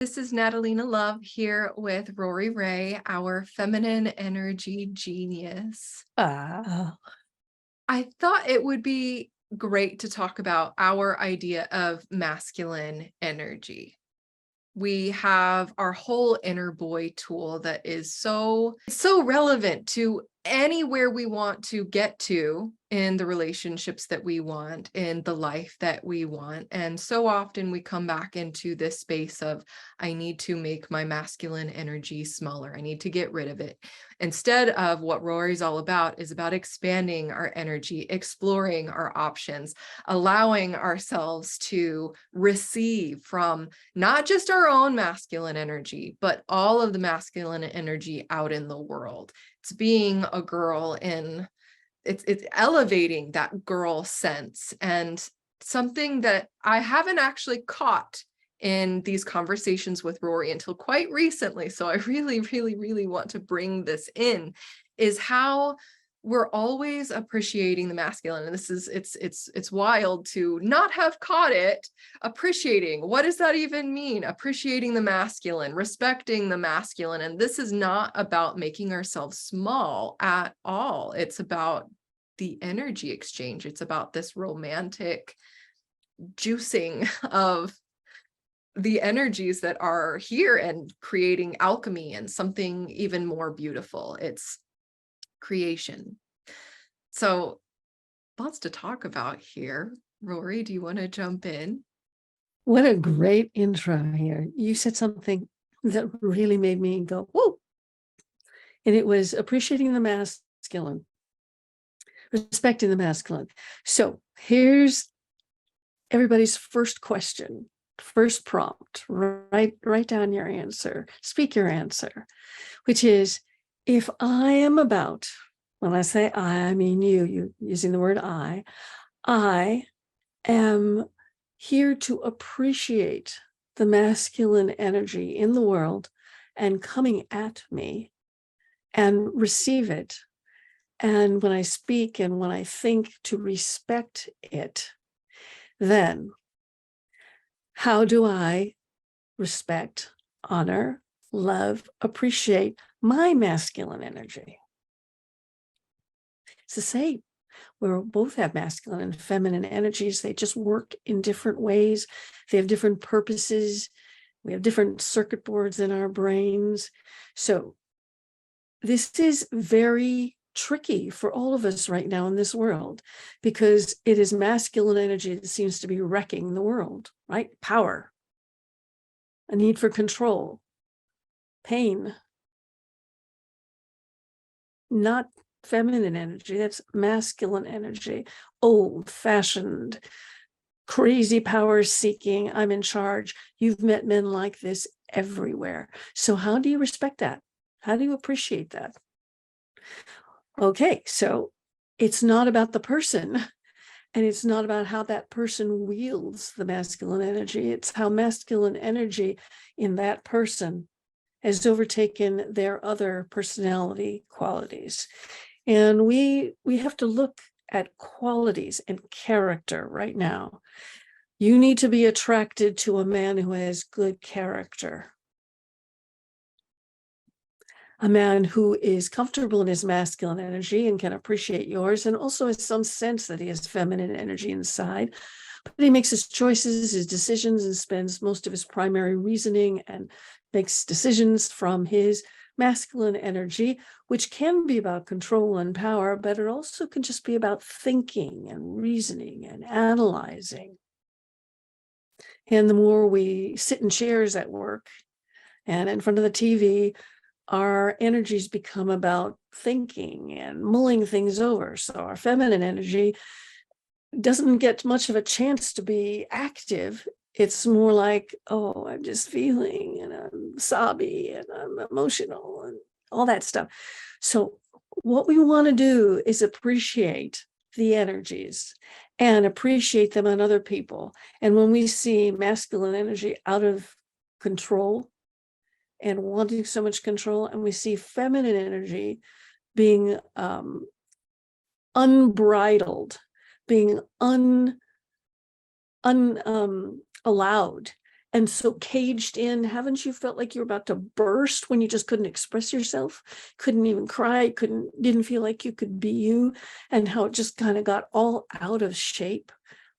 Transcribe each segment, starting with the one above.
This is Natalina Love here with Rory Ray, our feminine energy genius. Ah, I thought it would be great to talk about our idea of masculine energy. We have our whole inner boy tool that is so relevant to anywhere we want to get to in the relationships that we want, in the life that we want. And so often we come back into this space of, I need to make my masculine energy smaller. I need to get rid of it. Instead of what Rory's all about is about expanding our energy, exploring our options, allowing ourselves to receive from not just our own masculine energy, but all of the masculine energy out in the world. It's being a girl in it's elevating that girl sense, and something that I haven't actually caught in these conversations with Rory until quite recently. So I really want to bring this in, is how we're always appreciating the masculine. And this is it's wild to not have caught it. Appreciating, what does that even mean? Appreciating the masculine, respecting the masculine. And this is not about making ourselves small at all. It's about the energy exchange. It's about this romantic juicing of the energies that are here and creating alchemy and something even more beautiful. It's creation. So lots to talk about here. Rory, do you want to jump in? what a great intro here. You said something that really made me go, whoa. And it was appreciating the masculine, respecting the masculine. So here's everybody's first question, first prompt. Write down your answer, speak your answer, which is, if I am about, when I say I mean you using the word I am here to appreciate the masculine energy in the world and coming at me and receive it. And when I speak and when I think, to respect it, then how do I respect, honor, love, appreciate my masculine energy? It's the same. We both have masculine and feminine energies. They just work in different ways. They have different purposes. We have different circuit boards in our brains. So this is very tricky for all of us right now in this world, because it is masculine energy that seems to be wrecking the world, right? Power, a need for control, pain, not feminine energy. That's masculine energy, old-fashioned, crazy power seeking. I'm in charge. You've met men like this everywhere. So how do you respect that? How do you appreciate that? Okay, so it's not about the person, and it's not about how that person wields the masculine energy. It's how masculine energy in that person has overtaken their other personality qualities. And we have to look at qualities and character right now. You need to be attracted to a man who has good character, a man who is comfortable in his masculine energy and can appreciate yours, and also has some sense that he has feminine energy inside. But he makes his choices, his decisions, and spends most of his primary reasoning and makes decisions from his masculine energy, which can be about control and power, but it also can just be about thinking and reasoning and analyzing. And the more we sit in chairs at work and in front of the TV, our energies become about thinking and mulling things over. So our feminine energy doesn't get much of a chance to be active. It's more like, oh, I'm just feeling, and I'm sobby, and I'm emotional, and all that stuff. So what we want to do is appreciate the energies and appreciate them on other people. And when we see masculine energy out of control and wanting so much control, and we see feminine energy being unbridled, being unallowed and so caged in. Haven't you felt like you were about to burst when you just couldn't express yourself, couldn't even cry, didn't feel like you could be you, and how it just kind of got all out of shape,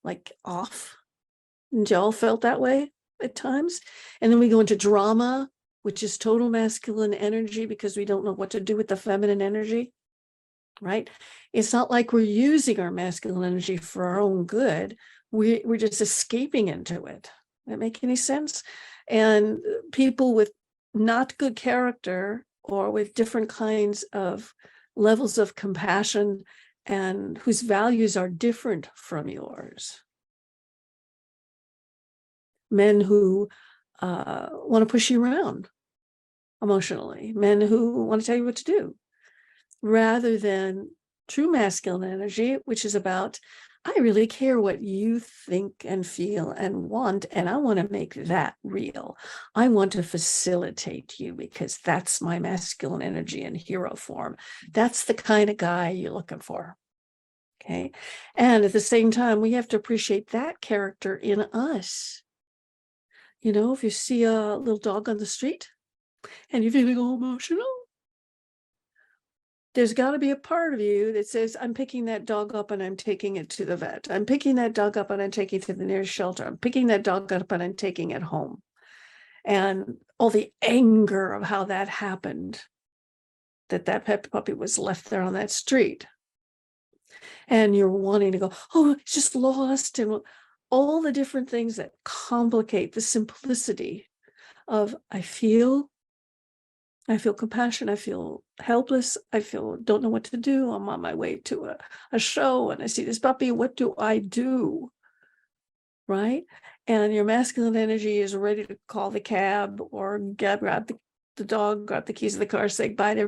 like off? And y'all felt that way at times? And then we go into drama, which is total masculine energy because we don't know what to do with the feminine energy, right? It's not like we're using our masculine energy for our own good. We're just escaping into it. That make any sense? And people with not good character or with different kinds of levels of compassion and whose values are different from yours. Men who want to push you around emotionally, men who want to tell you what to do, rather than true masculine energy, which is about, I really care what you think and feel and want, and I want to make that real. I want to facilitate you because that's my masculine energy in hero form. That's the kind of guy you're looking for. Okay. And at the same time, we have to appreciate that character in us. You know, if you see a little dog on the street and you're feeling all emotional, there's got to be a part of you that says, I'm picking that dog up and I'm taking it to the vet. I'm picking that dog up and I'm taking it to the nearest shelter. I'm picking that dog up and I'm taking it home. And all the anger of how that happened, that pet puppy was left there on that street. And you're wanting to go, oh, it's just lost. And all the different things that complicate the simplicity of I feel compassion. I feel helpless. I don't know what to do. I'm on my way to a show and I see this puppy. What do I do? Right? And your masculine energy is ready to call the cab or grab the dog, grab the keys of the car, say bye to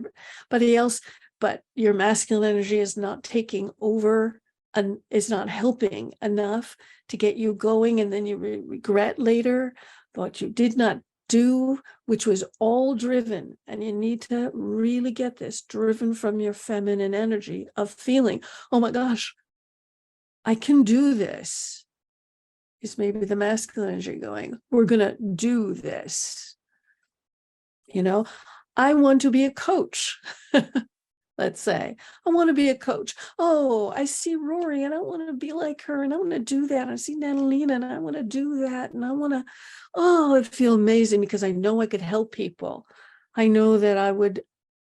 everybody else. But your masculine energy is not taking over and is not helping enough to get you going. And then you regret later what you did not do, which was all driven, and you need to really get this, driven from your feminine energy of feeling, oh my gosh, I can do this. Is maybe the masculine energy going, we're going to do this. You know, I want to be a coach. Let's say I want to be a coach. Oh, I see Rory and I want to be like her and I want to do that. I see Natalina and I want to do that. And I want to, oh, it feels amazing because I know I could help people. I know that I would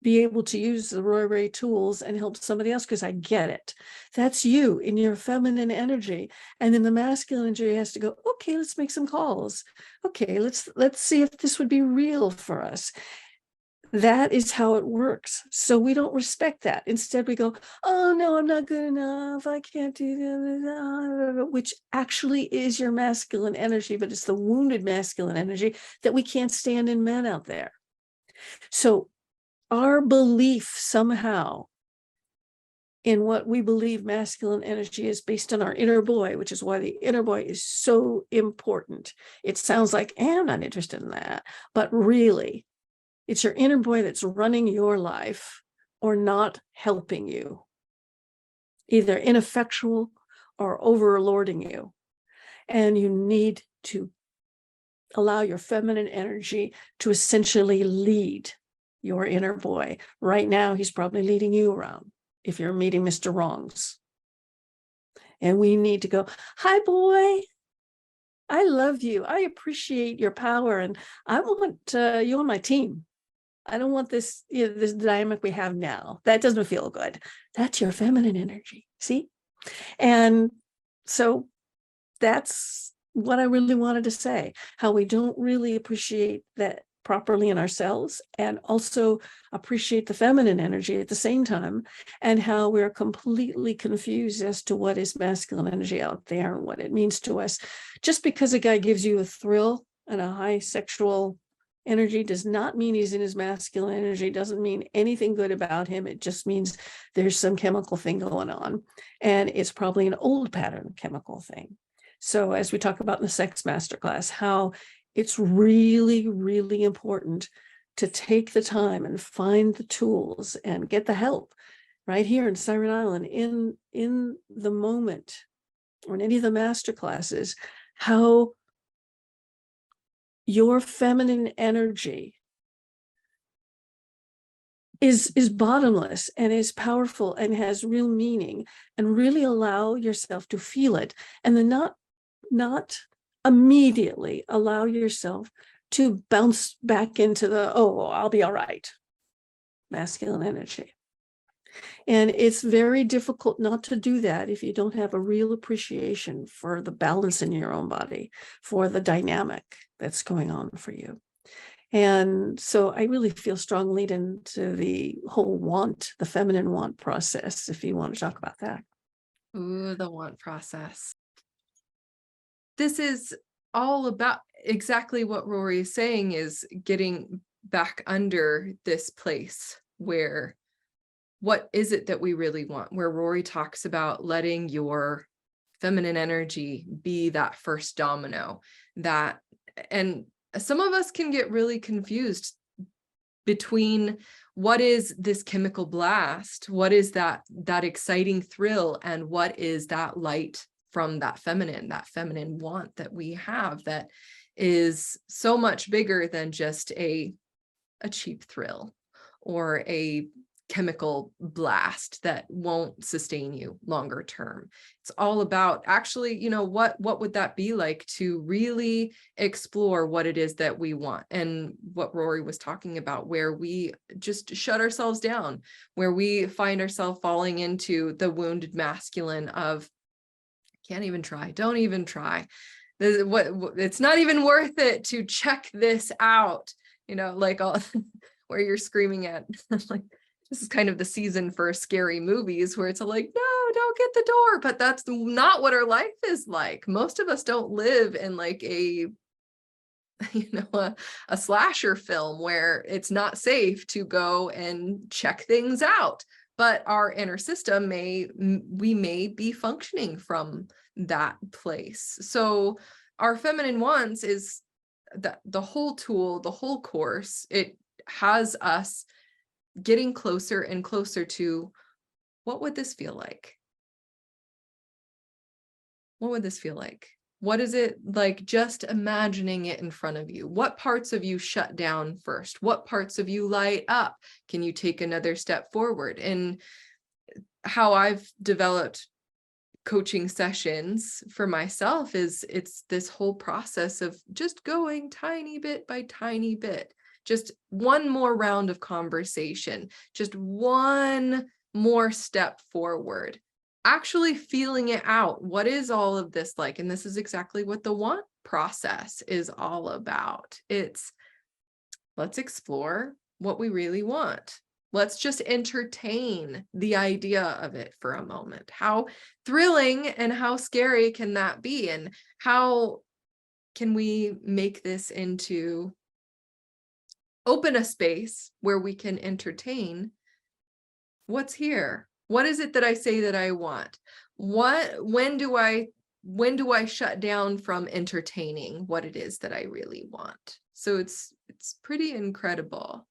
be able to use the Rory tools and help somebody else because I get it. That's you in your feminine energy. And then the masculine energy has to go, okay, let's make some calls. Okay, let's see if this would be real for us. That is how it works. So we don't respect that. Instead, we go, oh, no, I'm not good enough. I can't do that, which actually is your masculine energy, but it's the wounded masculine energy that we can't stand in men out there. So our belief somehow in what we believe masculine energy is based on our inner boy, which is why the inner boy is so important. It sounds like, I'm not interested in that, but really, it's your inner boy that's running your life or not helping you, either ineffectual or overlording you. And you need to allow your feminine energy to essentially lead your inner boy. Right now, he's probably leading you around if you're meeting Mr. Wrongs. And we need to go, hi, boy. I love you. I appreciate your power. And I want you on my team. I don't want this, this dynamic we have now. That doesn't feel good. That's your feminine energy. See? And so that's what I really wanted to say, how we don't really appreciate that properly in ourselves and also appreciate the feminine energy at the same time, and how we're completely confused as to what is masculine energy out there and what it means to us. Just because a guy gives you a thrill and a high sexual energy does not mean he's in his masculine energy, doesn't mean anything good about him. It just means there's some chemical thing going on, and it's probably an old pattern chemical thing. So as we talk about in the sex masterclass, how it's really, really important to take the time and find the tools and get the help right here in Siren Island in the moment or in any of the master classes, how your feminine energy is bottomless and is powerful and has real meaning, and really allow yourself to feel it, and then not immediately allow yourself to bounce back into the, oh, I'll be all right, masculine energy. And it's very difficult not to do that if you don't have a real appreciation for the balance in your own body, for the dynamic that's going on for you. And so I really feel strongly into the whole want, the feminine want process, if you want to talk about that. Ooh, the want process. This is all about exactly what Rory is saying, is getting back under this place where, what is it that we really want? Where Rory talks about letting your feminine energy be that first domino, that, and some of us can get really confused between what is this chemical blast, what is that exciting thrill, and what is that light from that feminine want that we have, that is so much bigger than just a cheap thrill or a chemical blast that won't sustain you longer term. It's all about actually, what would that be like to really explore what it is that we want, and what Rory was talking about, where we just shut ourselves down, where we find ourselves falling into the wounded masculine of, can't even try, don't even try. It's not even worth it to check this out, like all where you're screaming at like, this is kind of the season for scary movies where it's like, no, don't get the door. But that's not what our life is like. Most of us don't live in like a slasher film where it's not safe to go and check things out. But our inner system we may be functioning from that place. So our feminine wants is the whole tool, the whole course. It has us getting closer and closer to, what would this feel like? What would this feel like? What is it like, just imagining it in front of you? What parts of you shut down first? What parts of you light up? Can you take another step forward? And how I've developed coaching sessions for myself is, it's this whole process of just going tiny bit by tiny bit, just one more round of conversation, just one more step forward, actually feeling it out. What is all of this like? And this is exactly what the want process is all about. It's, let's explore what we really want. Let's just entertain the idea of it for a moment. How thrilling and how scary can that be? And how can we make this into, open a space where we can entertain what's here? What is it that I say that I want? When do I shut down from entertaining what it is that I really want? So it's pretty incredible.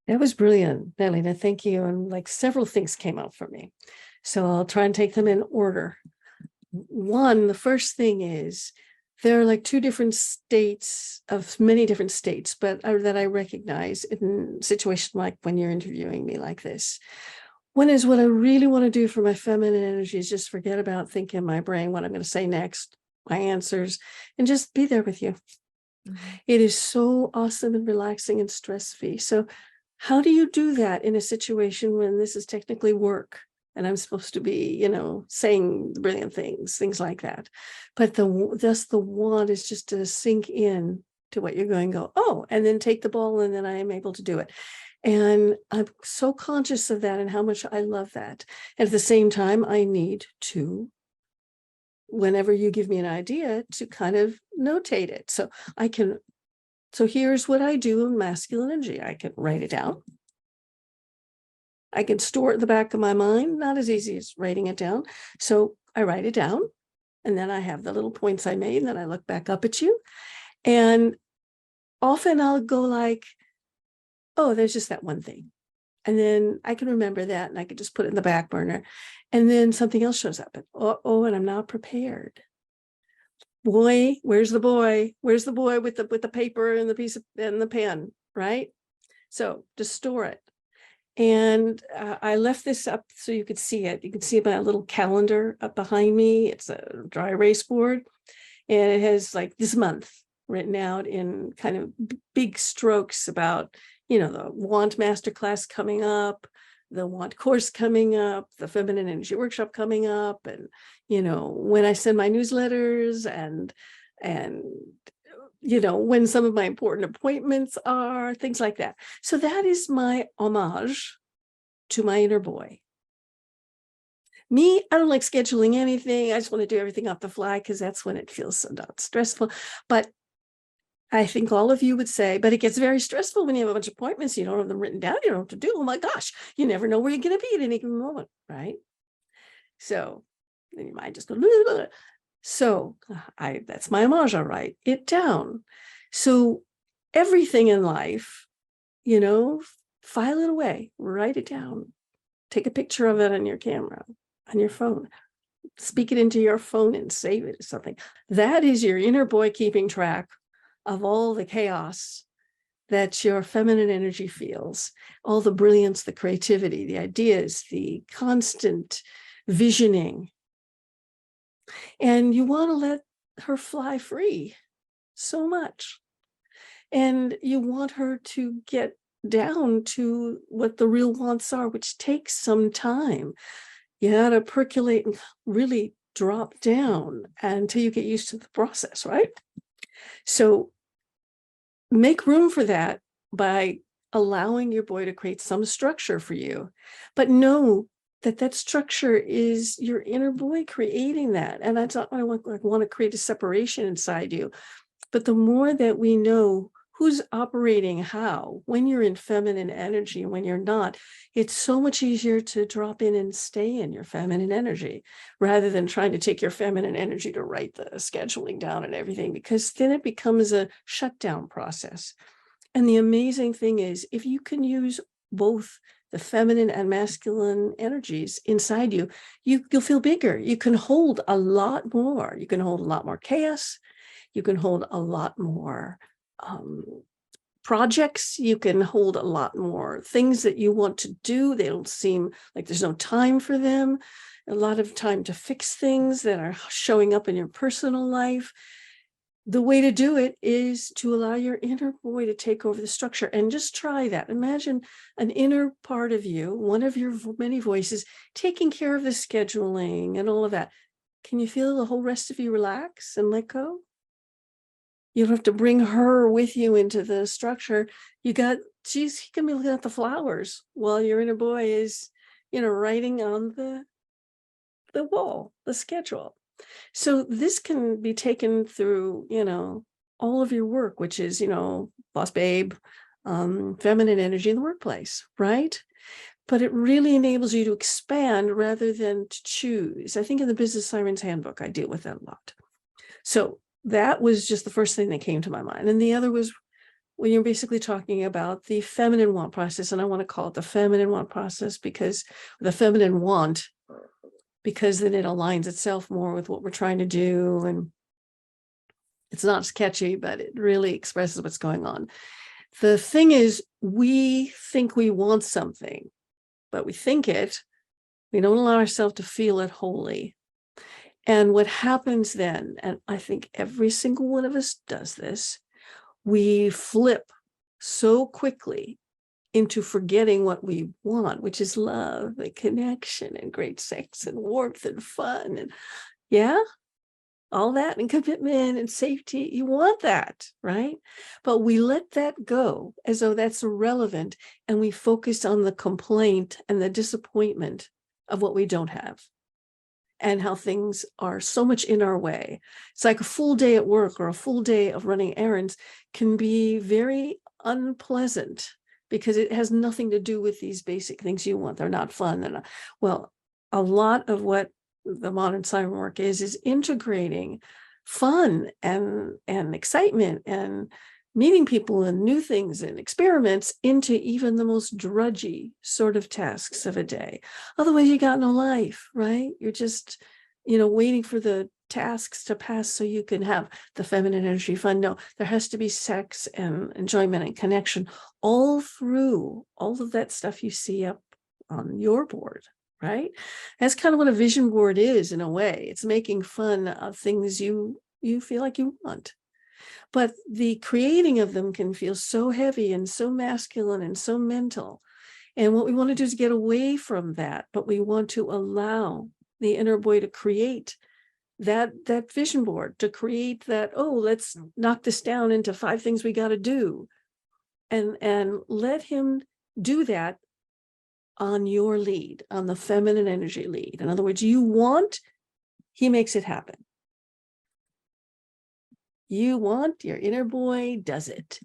That was brilliant, Nelina. Thank you. And like several things came out for me. So I'll try and take them in order. One, the first thing is, there are like two different states of many different states, but that I recognize in situations like when you're interviewing me like this. One is, what I really want to do for my feminine energy is just forget about thinking in my brain what I'm going to say next, my answers, and just be there with you. It is so awesome and relaxing and stress-free. So how do you do that in a situation when this is technically work and I'm supposed to be, saying brilliant things like that? But the want is just to sink in to what you're going to go, oh, and then take the ball, and then I am able to do it. And I'm so conscious of that and how much I love that. And at the same time, I need to, whenever you give me an idea, to kind of notate it. So here's what I do in masculine energy. I can write it down. I can store it in the back of my mind, not as easy as writing it down. So I write it down, and then I have the little points I made, and then I look back up at you. And often I'll go like, oh, there's just that one thing. And then I can remember that, and I can just put it in the back burner. And then something else shows up, and and I'm not prepared. Boy, where's the boy? Where's the boy with the paper and the piece of and the pen, right? So to store it. And I left this up so you could see it. You can see my little calendar up behind me. It's a dry erase board, and it has like this month written out in kind of big strokes about, the Want Masterclass coming up, the Want course coming up, the Feminine Energy Workshop coming up, and when I send my newsletters, and when some of my important appointments are, things like that. So that is my homage to my inner boy. Me, I don't like scheduling anything. I just want to do everything off the fly because that's when it feels so not stressful. But I think all of you would say, but it gets very stressful when you have a bunch of appointments. You don't have them written down. You don't know what to do. Oh my gosh, you never know where you're going to be at any given moment, right? So then your mind just goes, blah, blah, blah. So that's my homage. I write it down. So everything in life, file it away, write it down, take a picture of it on your camera, on your phone, speak it into your phone and save it or something. That is your inner boy keeping track of all the chaos that your feminine energy feels, all the brilliance, the creativity, the ideas, the constant visioning. And you want to let her fly free so much. And you want her to get down to what the real wants are, which takes some time. You got to percolate and really drop down until you get used to the process, right? So make room for that by allowing your boy to create some structure for you, but know that structure is your inner boy creating that. And that's not what I want to create a separation inside you. But the more that we know who's operating how, when you're in feminine energy and when you're not, it's so much easier to drop in and stay in your feminine energy rather than trying to take your feminine energy to write the scheduling down and everything, because then it becomes a shutdown process. And the amazing thing is, if you can use both the feminine and masculine energies inside you, you'll feel bigger. You can hold a lot more. You can hold a lot more chaos. You can hold a lot more projects. You can hold a lot more things that you want to do. They don't seem like there's no time for them. A lot of time to fix things that are showing up in your personal life. The way to do it is to allow your inner boy to take over the structure, and just try that. Imagine an inner part of you, one of your many voices, taking care of the scheduling and all of that. Can you feel the whole rest of you relax and let go? You don't have to bring her with you into the structure. He can be looking at the flowers while your inner boy is, writing on the wall, the schedule. So this can be taken through, all of your work, which is, boss babe, feminine energy in the workplace, right? But it really enables you to expand rather than to choose. I think in the Business Sirens Handbook, I deal with that a lot. So that was just the first thing that came to my mind. And the other was when you're basically talking about the feminine want process, and I want to call it the feminine want process because the feminine want, because then it aligns itself more with what we're trying to do. And it's not sketchy, but it really expresses what's going on. The thing is, we think we want something, but we think it, we don't allow ourselves to feel it wholly. And what happens then, and I think every single one of us does this, we flip so quickly into forgetting what we want, which is love and connection and great sex and warmth and fun and all that, and commitment and safety. You want that, right? But we let that go as though that's irrelevant, and we focus on the complaint and the disappointment of what we don't have and how things are so much in our way. It's like a full day at work or a full day of running errands can be very unpleasant because it has nothing to do with these basic things you want. They're not fun. Well, a lot of what the modern siren work is integrating fun and excitement and meeting people and new things and experiments into even the most drudgy sort of tasks of a day. Otherwise, you got no life, right? You're just, waiting for the tasks to pass so you can have the feminine energy fun. No, there has to be sex and enjoyment and connection all through all of that stuff you see up on your board, right? That's kind of what a vision board is in a way. It's making fun of things you feel like you want. But the creating of them can feel so heavy and so masculine and so mental. And what we want to do is get away from that, but we want to allow the inner boy to create that vision board, to create that, oh, let's knock this down into 5 things we got to do. And let him do that on your lead, on the feminine energy lead. In other words, you want, he makes it happen. You want, your inner boy does it.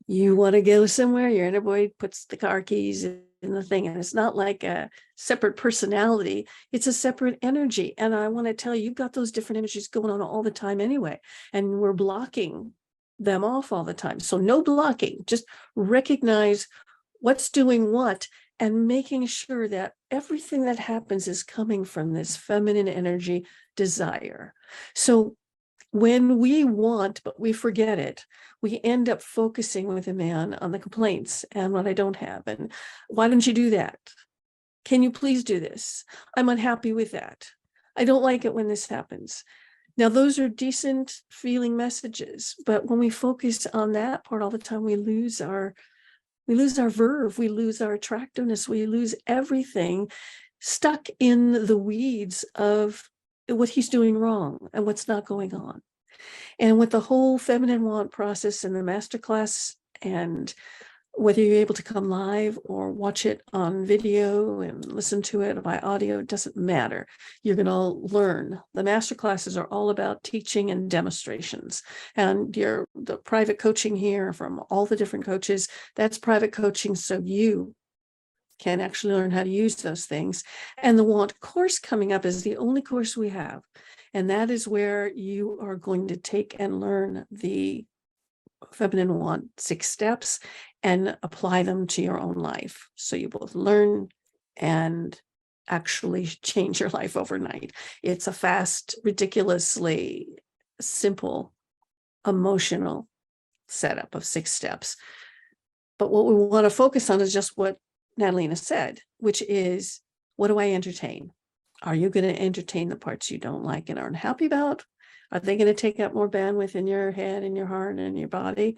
You want to go somewhere, your inner boy puts the car keys in the thing. And it's not like a separate personality, it's a separate energy. And I want to tell you, you've got those different energies going on all the time anyway. And we're blocking them off all the time. So no blocking, just recognize what's doing what and making sure that everything that happens is coming from this feminine energy desire. So when we want, but we forget it, we end up focusing with a man on the complaints and what I don't have. And why don't you do that? Can you please do this? I'm unhappy with that. I don't like it when this happens. Now, those are decent feeling messages, but when we focus on that part all the time, we lose our verve, we lose our attractiveness, we lose everything, stuck in the weeds of what he's doing wrong and what's not going on. And with the whole feminine want process and the masterclass, and whether you're able to come live or watch it on video and listen to it by audio, it doesn't matter. You're going to learn. The masterclasses are all about teaching and demonstrations. And the private coaching here from all the different coaches, that's private coaching. So you can actually learn how to use those things. And the want course coming up is the only course we have. And that is where you are going to take and learn the feminine want 6 steps and apply them to your own life. So you both learn and actually change your life overnight. It's a fast, ridiculously simple, emotional setup of 6 steps. But what we want to focus on is just what Natalina said, which is, what do I entertain? Are you going to entertain the parts you don't like and aren't happy about? Are they going to take up more bandwidth in your head and your heart and your body?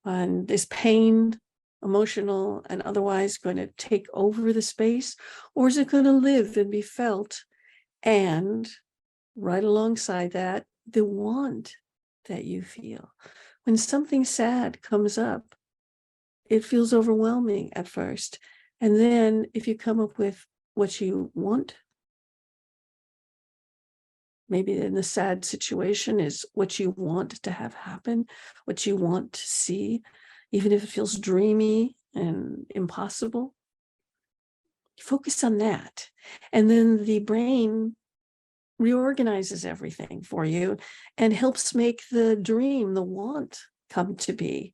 And is pain, emotional and otherwise, going to take over the space? Or is it going to live and be felt? And right alongside that, the want that you feel. When something sad comes up, it feels overwhelming at first. And then if you come up with what you want, maybe in the sad situation is what you want to have happen, what you want to see, even if it feels dreamy and impossible. Focus on that. And then the brain reorganizes everything for you and helps make the dream, the want, come to be,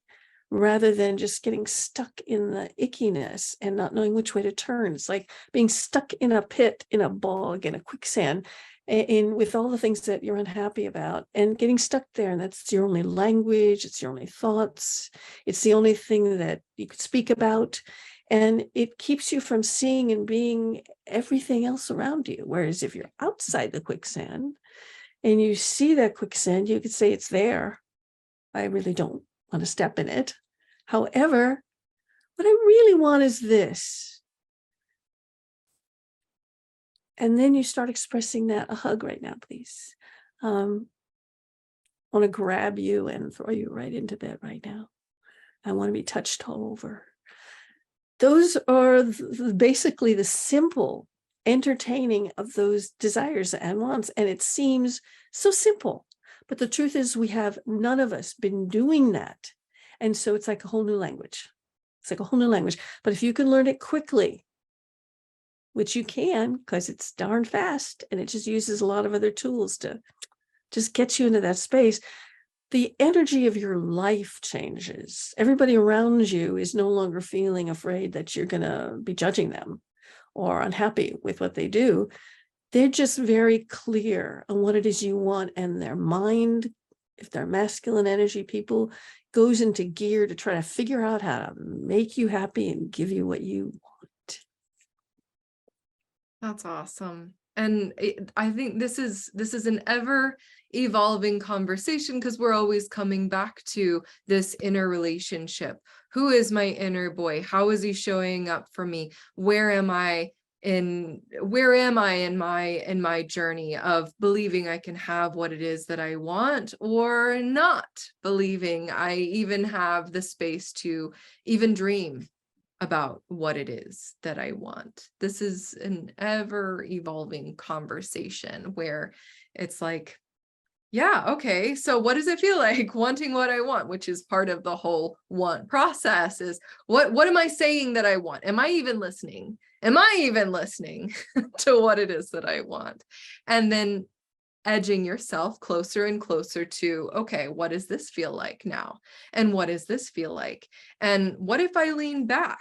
rather than just getting stuck in the ickiness and not knowing which way to turn. It's like being stuck in a pit, in a bog, in a quicksand, with all the things that you're unhappy about and getting stuck there. And that's your only language. It's your only thoughts. It's the only thing that you could speak about. And it keeps you from seeing and being everything else around you. Whereas if you're outside the quicksand and you see that quicksand, you could say it's there. I really don't want to step in it. However, what I really want is this. And then you start expressing that. A hug right now, please. I want to grab you and throw you right into bed right now. I want to be touched all over. Those are basically the simple entertaining of those desires and wants. And it seems so simple. But the truth is, we have none of us been doing that. And so it's like a whole new language. It's like a whole new language. But if you can learn it quickly, which you can, because it's darn fast, and it just uses a lot of other tools to just get you into that space, the energy of your life changes. Everybody around you is no longer feeling afraid that you're going to be judging them or unhappy with what they do. They're just very clear on what it is you want, and their mind, if they're masculine energy people, goes into gear to try to figure out how to make you happy and give you what you want. That's awesome. And I think this is an ever evolving conversation because we're always coming back to this inner relationship. Who is my inner boy? How is he showing up for me? Where am I in my journey of believing I can have what it is that I want, or not believing I even have the space to even dream about what it is that I want. This is an ever evolving conversation where it's like, yeah, okay, so what does it feel like wanting what I want, which is part of the whole want process, is what am I saying that I want? Am I even listening? Am I even listening to what it is that I want? And then edging yourself closer and closer to, okay, what does this feel like now? And what does this feel like? And what if I lean back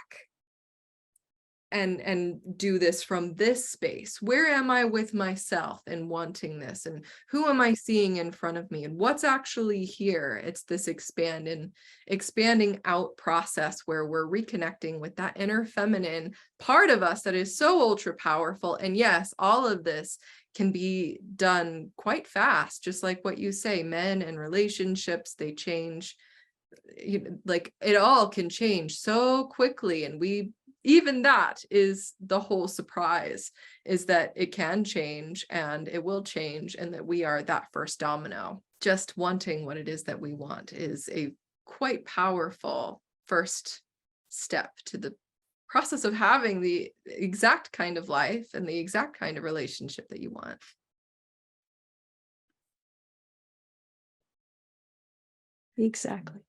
and do this from this space? Where am I with myself and wanting this, and who am I seeing in front of me, and what's actually here? It's this expanding out process where we're reconnecting with that inner feminine part of us that is so ultra powerful. And yes, all of this can be done quite fast, just like what you say. Men and relationships, they change, like it all can change so quickly, and even that is the whole surprise, is that it can change and it will change, and that we are that first domino. Just wanting what it is that we want is a quite powerful first step to the process of having the exact kind of life and the exact kind of relationship that you want. Exactly.